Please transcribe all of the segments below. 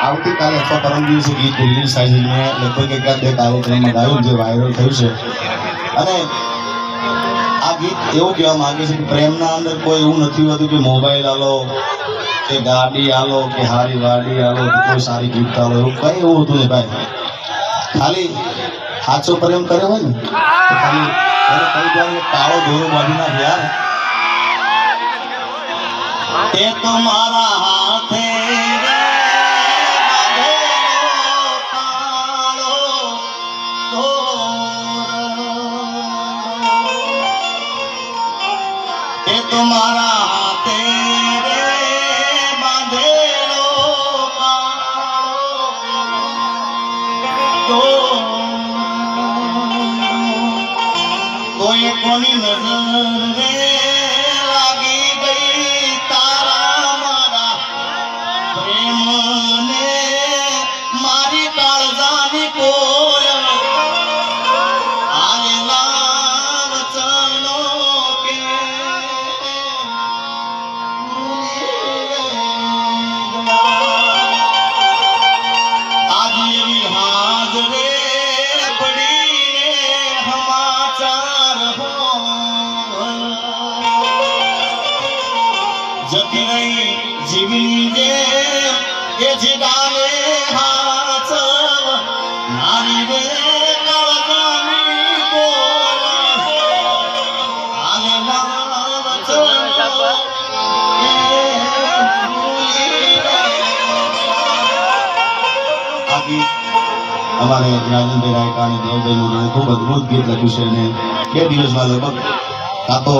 આવતીકાલે અથવા પરમ દિવસે ગીત રિલીઝ થાય છે. મેં લગભગ એકાદ બે કાર્યક્રમમાં ગાયું જે વાયરલ થયું છે. અને આ ગીત એવું કહેવા માંગે છે કે પ્રેમના અંદર કોઈ એવું નથી હોતું કે મોબાઈલ આલો કે ગાડી આલો કે હારી વાડી આલો કે કોઈ સારી ગિફ્ટ આલો, એવું કઈ એવું હતું નહીં ભાઈ. ખાલી સાચો પ્રેમ કર્યો હોય ને તો ખાલી એને કહી દેવાનું કાળો દોરો બાંધી નાખ યાર. એ તો મારા હાથે तुम्हारा हाथे रे बांधेलो तो कोई कोनी नजर रे लागी गई तारा मारा प्रेम ने मारी काळजानी कोय आलेला वचनो के जती रही जीवनी जे ये जिगाले हाथ नारी रे कळजानी कोल आले नावच आगी हमारे राजेंद्र रायका ने देवदेव ने खूब अद्भुत गीत लख्યું છે અને બે દિવસમાં લગભગ કાતો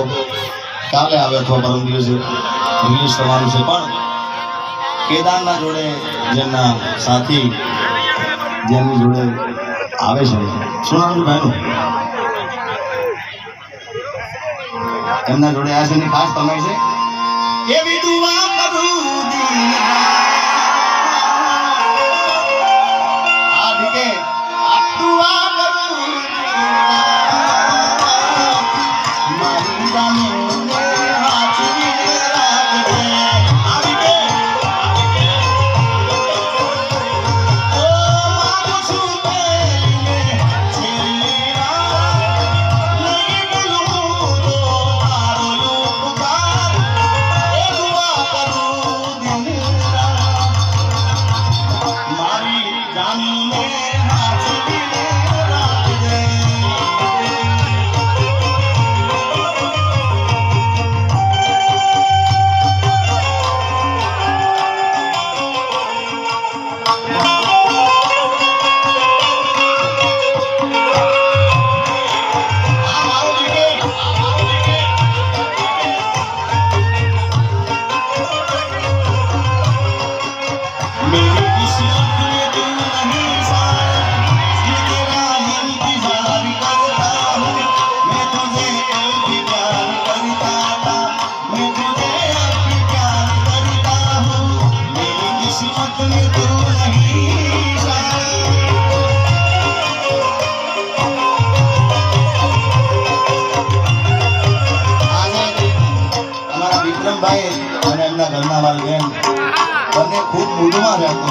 કાલે આવે અથવા પરમ દિવસે રિલીઝ થવાનું છે. પણ કેદારના જોડે જેમના સાથી જેમની જોડે આવે છે, શું નામ છે ભાઈનું, એમના જોડે આ છે ખાસ તમે છે એવી દુઆ કરું કે દુઆ કરું મારી જાને ભાઈ અને એમના ઘરના મારી બેન બંને ખૂબ મૂડમાં રહેતો.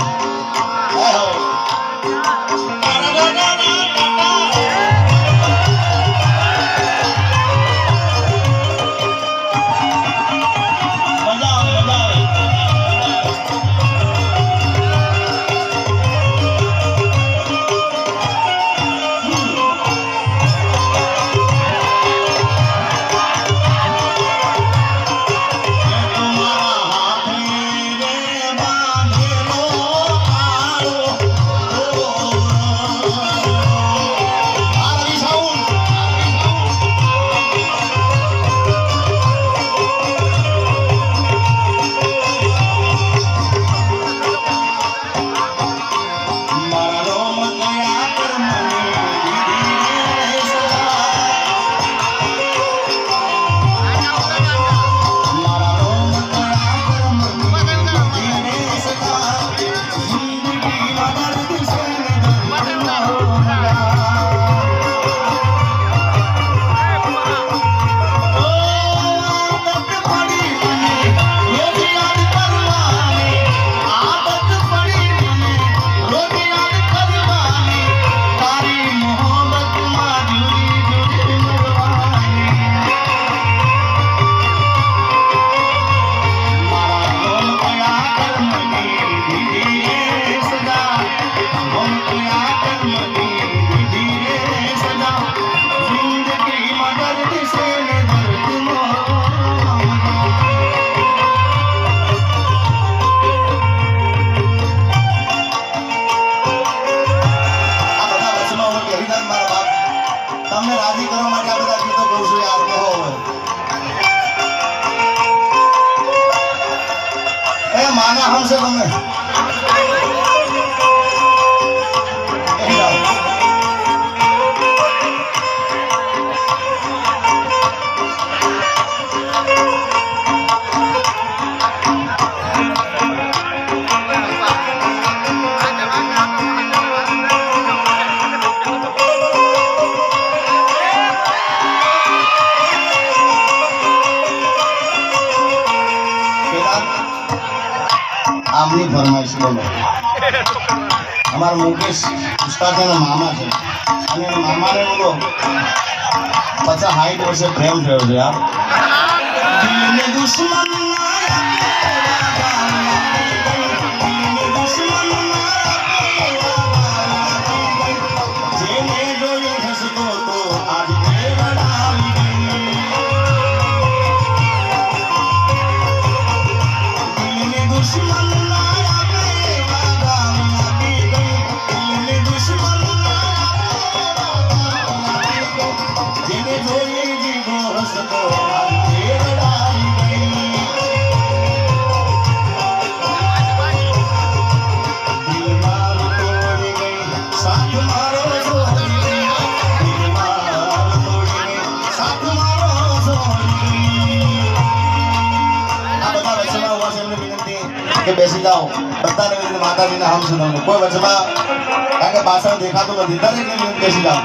તમે આમની ફરમાઈશ બોલો. અમારા મુકેશ ઉસ્તાદ એના મામા છે અને એના મામાને બોલો 50-60 વર્ષે પ્રેમ થયો છે. યાર દિલને દુશ્મન જેને જોયો હસતો તો આજ રડાવી ગઈ. દિલને દુશ્મન કે બેસી જાઓ બધાને માતાજીના હમ સુનાવને કોઈ વચમાં કારણ કે પાછળ દેખાતું નથી દરેકને બેસી જાઓ.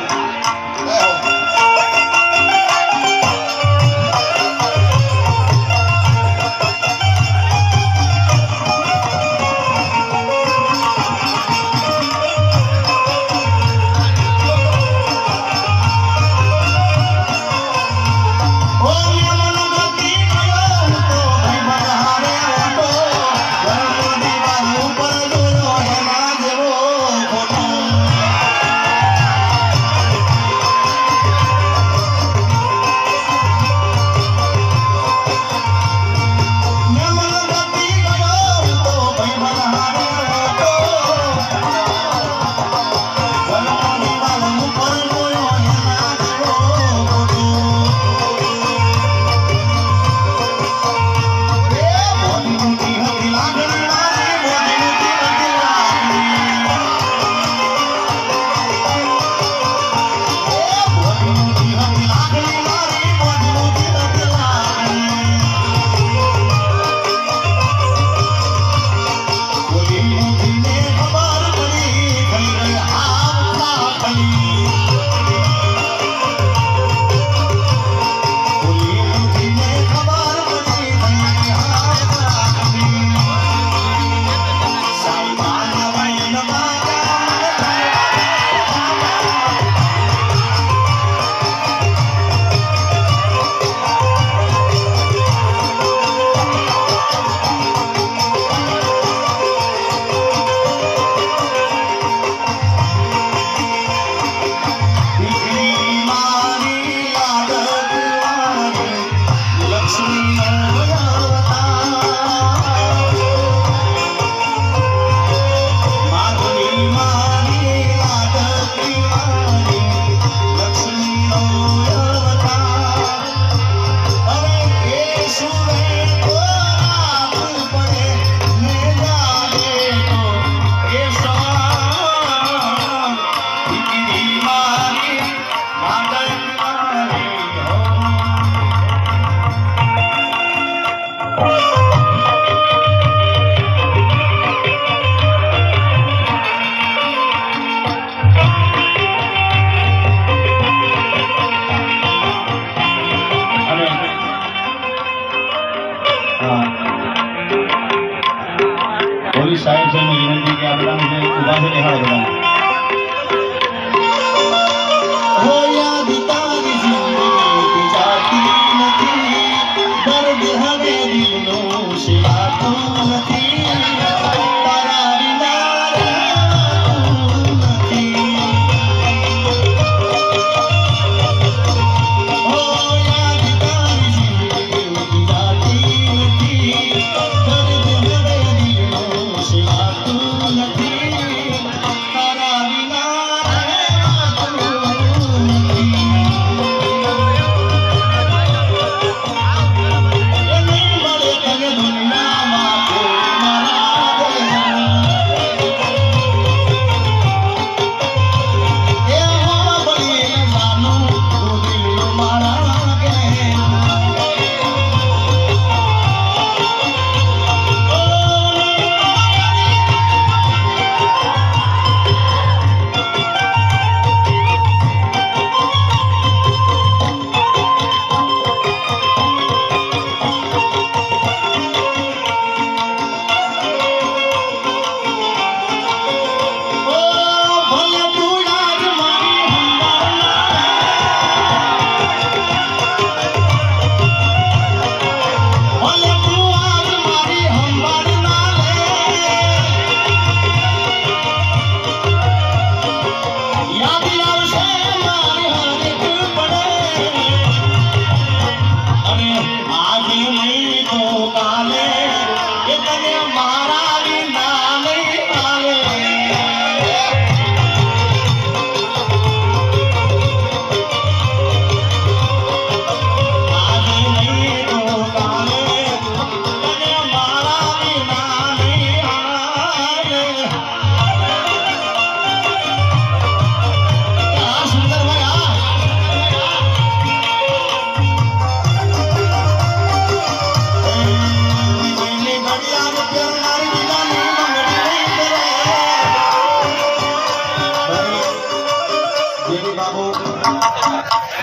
પોલીસ સાહેબ છે વિનંતી કે આ બધાને ઉભા છે દેખાડો બધા.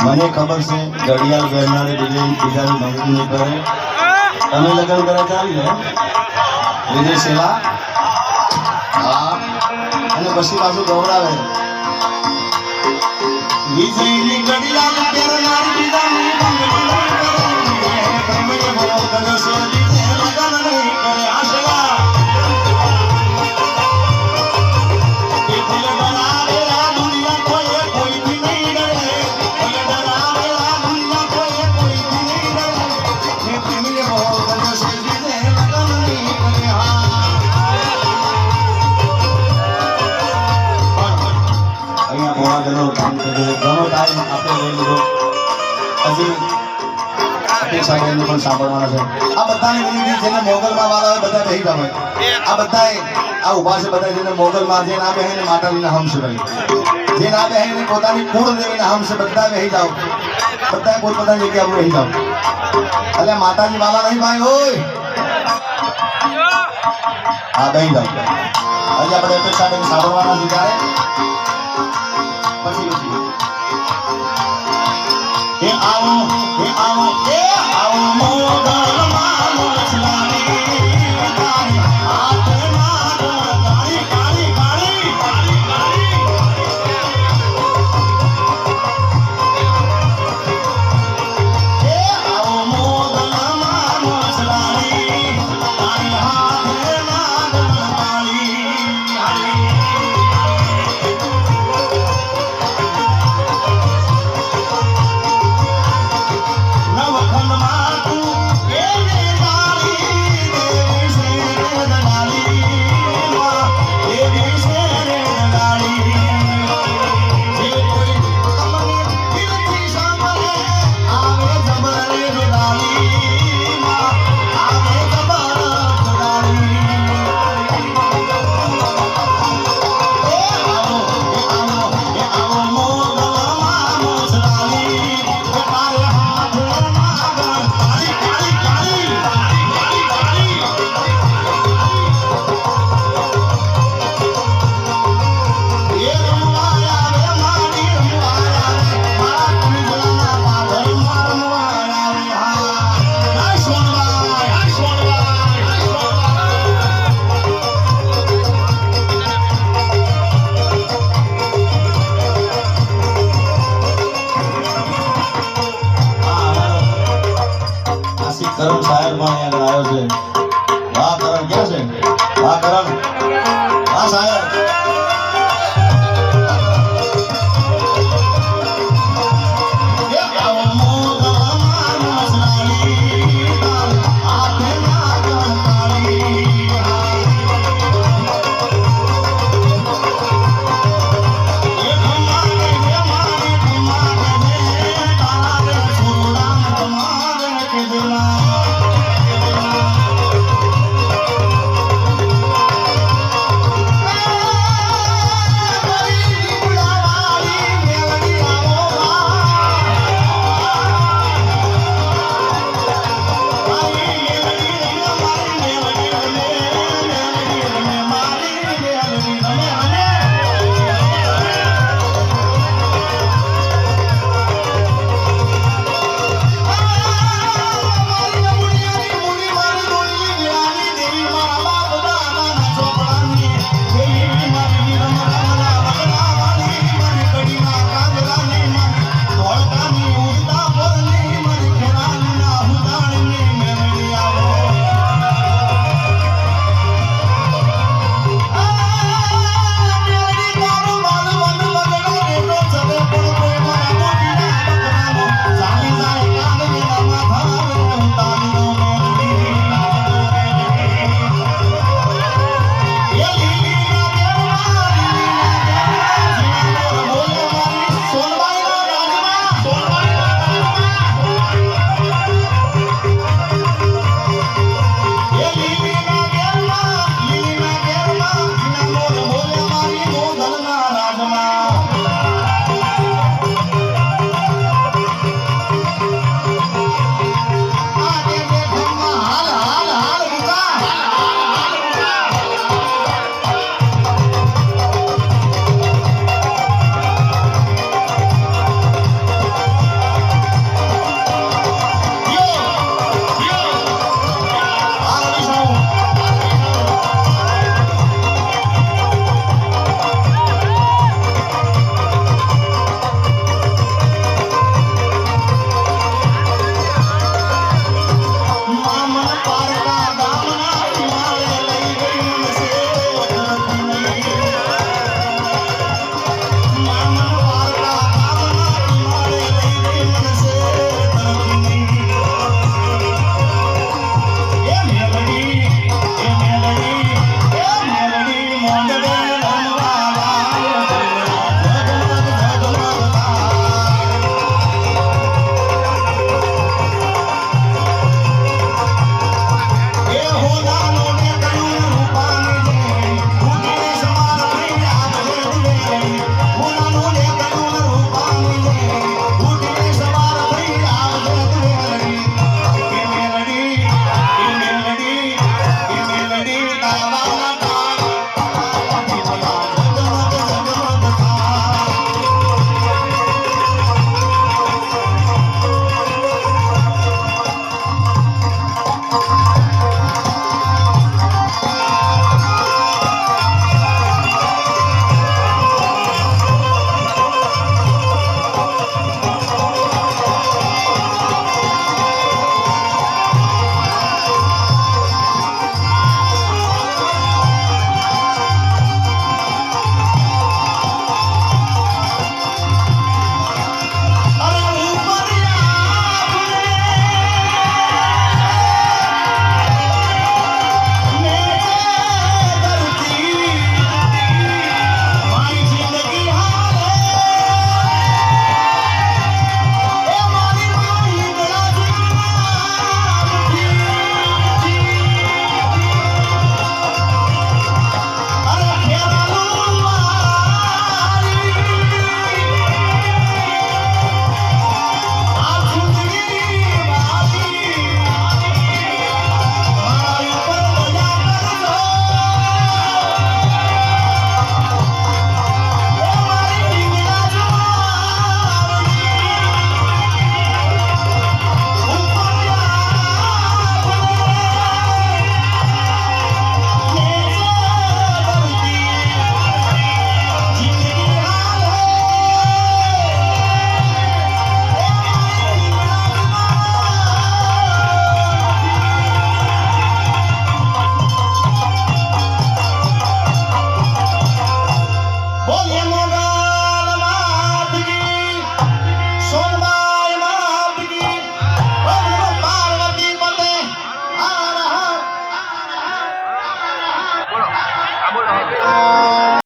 મને ખબર છે ઘડિયાળ પહેરનારે બીજાની નોકરી નહીં કરે. તમે લગ્ન કરે ચાલી જાય વિજય સેલા. હા, અને પછી પાછું ગૌરાવે વિજયની ઘડિયાળ પહેરનાર બીજાની નોકરી નહીં કરે. તમે બોલો કરો છો વિજય લગ્ન નહીં કરે. આ સેલા કામ કરે ઘણો ટાઈમ આપણે લઈ લીધો. હજી અપેક્ષાબેનને પણ સાંભળવાના છે. આ બધાની વિનંતી જેને મોગલમાં વાળા હોય બધા બેહી જાવ. આ બધાએ આ ઉભા છે બધા જેને મોગલમાં જે ના બેહે ને માતાજીના હમ છે ભાઈ. જે ના બેહે ને પોતાની કુળ દેવીના હમ છે બધા બેહી જાવ. બધા પોતપોતાની જગ્યા પર બેહી જાવ. એટલે માતાજી વાળા નહીં ભાઈ હોય. હા બેહી જાવ. હજી આપણે અપેક્ષાબેન સાંભળવાના છે ત્યારે એ આવો મોગલમાં મોસલાની તારી હાથમાં કાળી કાળી કાળી કાળી કાળી. એ આવો મોગલમાં મોસલાની તારી હાથમાં કાળી કાળી. કરણ સાહેબ પણ આગળ આવ્યો છે. વાહ કરણ ક્યાં છે? વાહ કરણ, વાહ સાહેબ.